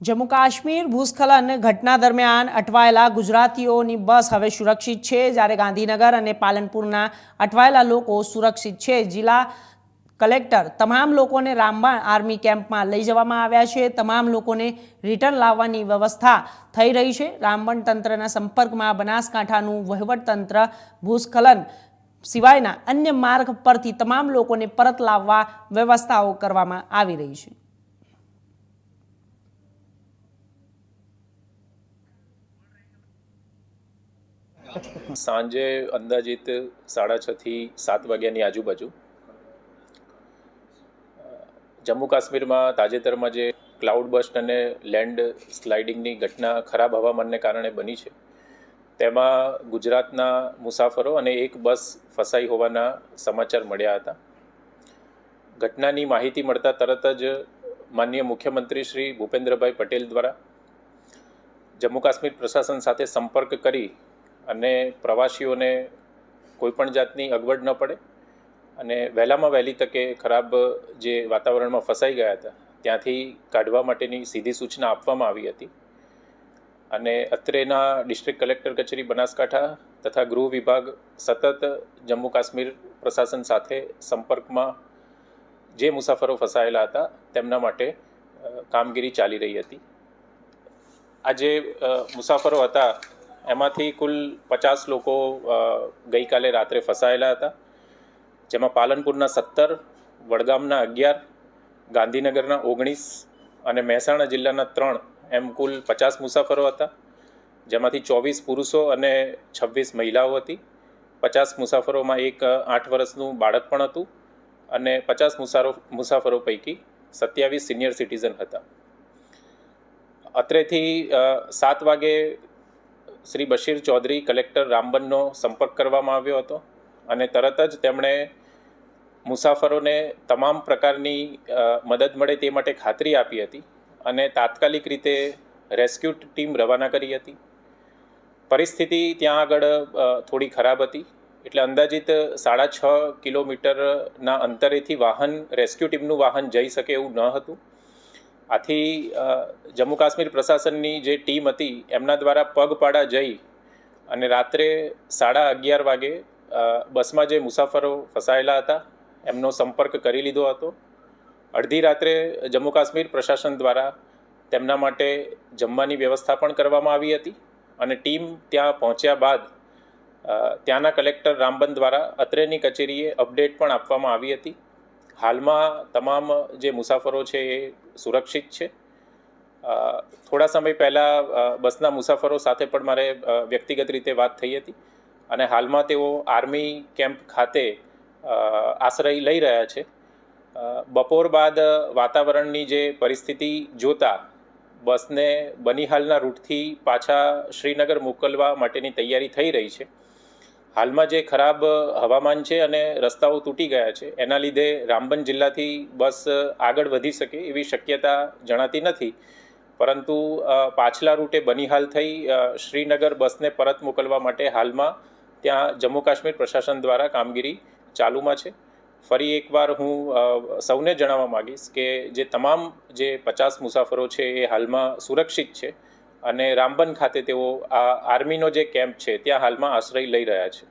જમ્મુ કાશ્મીર ભૂસ્ખલન ઘટના દરમિયાન અટવાયેલા ગુજરાતીઓની બસ હવે સુરક્ષિત છે, જ્યારે ગાંધીનગર અને પાલનપુરના અટવાયેલા લોકો સુરક્ષિત છે। જિલ્લા કલેક્ટર તમામ લોકોને રામબાણ આર્મી કેમ્પમાં લઈ જવામાં આવ્યા છે। તમામ લોકોને રિટર્ન લાવવાની વ્યવસ્થા થઈ રહી છે। રામબણ તંત્રના સંપર્કમાં બનાસકાંઠાનું વહીવટતંત્ર ભૂસ્ખલન સિવાયના અન્ય માર્ગ પરથી તમામ લોકોને પરત લાવવા વ્યવસ્થાઓ કરવામાં આવી રહી છે। સાંજે અંદાજિત 6:30 થી 7 વાગ્યાની આજુબાજુ જમ્મુ કાશ્મીરમાં તાજેતરમાં જે ક્લાઉડ બસ્ટ અને લેન્ડ સ્લાઇડિંગની ઘટના ખરાબ હવામાનને કારણે બની છે, તેમાં ગુજરાતના મુસાફરો અને એક બસ ફસાઈ હોવાના સમાચાર મળ્યા હતા। ઘટનાની માહિતી મળતા તરત જ માનનીય મુખ્યમંત્રી શ્રી ભૂપેન્દ્રભાઈ પટેલ દ્વારા જમ્મુ કાશ્મીર પ્રશાસન સાથે સંપર્ક કરી અને પ્રવાસીઓને કોઈપણ જાતની અગવડ ન પડે અને વહેલામાં વહેલી તકે ખરાબ જે વાતાવરણમાં ફસાઈ ગયા હતા ત્યાંથી કાઢવા માટેની સીધી સૂચના આપવામાં આવી હતી। અને અત્રેના ડિસ્ટ્રિક્ટ કલેક્ટર કચેરી બનાસકાંઠા તથા ગૃહ વિભાગ સતત જમ્મુ કાશ્મીર પ્રશાસન સાથે સંપર્કમાં જે મુસાફરો ફસાયેલા હતા તેમના માટે કામગીરી ચાલી રહી હતી। આ જે મુસાફરો હતા એમાંથી કુલ 50 લોકો ગઈકાલે રાત્રે ફસાયેલા હતા, જેમાં પાલનપુરના 17, વડગામના 11, ગાંધીનગરના 19 અને મહેસાણા જિલ્લાના 3 એમ કુલ 50 મુસાફરો હતા, જેમાંથી 24 પુરુષો અને 26 મહિલાઓ હતી। 50 મુસાફરોમાં એક 8 વર્ષનું બાળક પણ હતું અને 50 મુસાફરો પૈકી 27 સિનિયર સિટીઝન હતા। અત્રેથી 7 વાગે શ્રી બશીર ચૌધરી કલેક્ટર રામબનનો સંપર્ક કરવામાં આવ્યો હતો અને તરત જ તેમણે મુસાફરોને તમામ પ્રકારની મદદ મળે તે માટે ખાતરી આપી હતી અને તાત્કાલિક રીતે રેસ્ક્યુ ટીમ રવાના કરી હતી। પરિસ્થિતિ ત્યાં આગળ થોડી ખરાબ હતી, એટલે અંદાજિત 6.5 કિલોમીટરના અંતરેથી રેસ્ક્યુ ટીમનું વાહન જઈ શકે એવું ન હતું। આથી જમ્મુ કાશ્મીર પ્રશાસનની જે ટીમ હતી એમના દ્વારા પગપાળા જઈ અને રાત્રે 11:30 વાગે બસમાં જે મુસાફરો ફસાયેલા હતા એમનો સંપર્ક કરી લીધો હતો। અડધી રાત્રે જમ્મુ કાશ્મીર પ્રશાસન દ્વારા તેમના માટે જમવાની વ્યવસ્થા પણ કરવામાં આવી હતી અને ટીમ ત્યાં પહોંચ્યા બાદ ત્યાંના કલેક્ટર રામબન દ્વારા અત્રેની કચેરીએ અપડેટ પણ આપવામાં આવી હતી। હાલમાં તમામ જે મુસાફરો છે એ સુરક્ષિત છે। થોડા સમય પહેલાં બસના મુસાફરો સાથે પણ મારે વ્યક્તિગત રીતે વાત થઈ હતી અને હાલમાં તેઓ આર્મી કેમ્પ ખાતે આશ્રય લઈ રહ્યા છે। બપોર બાદ વાતાવરણની જે પરિસ્થિતિ જોતા બસને બનિહાલના રૂટથી પાછા શ્રીનગર મોકલવા માટેની તૈયારી થઈ રહી છે। હાલમાં જે ખરાબ હવામાન છે અને રસ્તાઓ તૂટી ગયા છે એના લીધે રામબન જિલ્લાથી બસ આગળ વધી શકે એવી શક્યતા જણાતી નથી, પરંતુ પાછલા રૂટે બનિહાલ થઈ શ્રીનગર બસને પરત મોકલવા માટે હાલમાં ત્યાં જમ્મુ કાશ્મીર પ્રશાસન દ્વારા કામગીરી ચાલુમાં છે। ફરી એકવાર હું સૌને જણાવવા માગીશ કે જે તમામ જે 50 મુસાફરો છે એ હાલમાં સુરક્ષિત છે અને રામબન ખાતે તેઓ આ આર્મીનો જે કેમ્પ છે ત્યાં હાલમાં આશ્રય લઈ રહ્યા છે।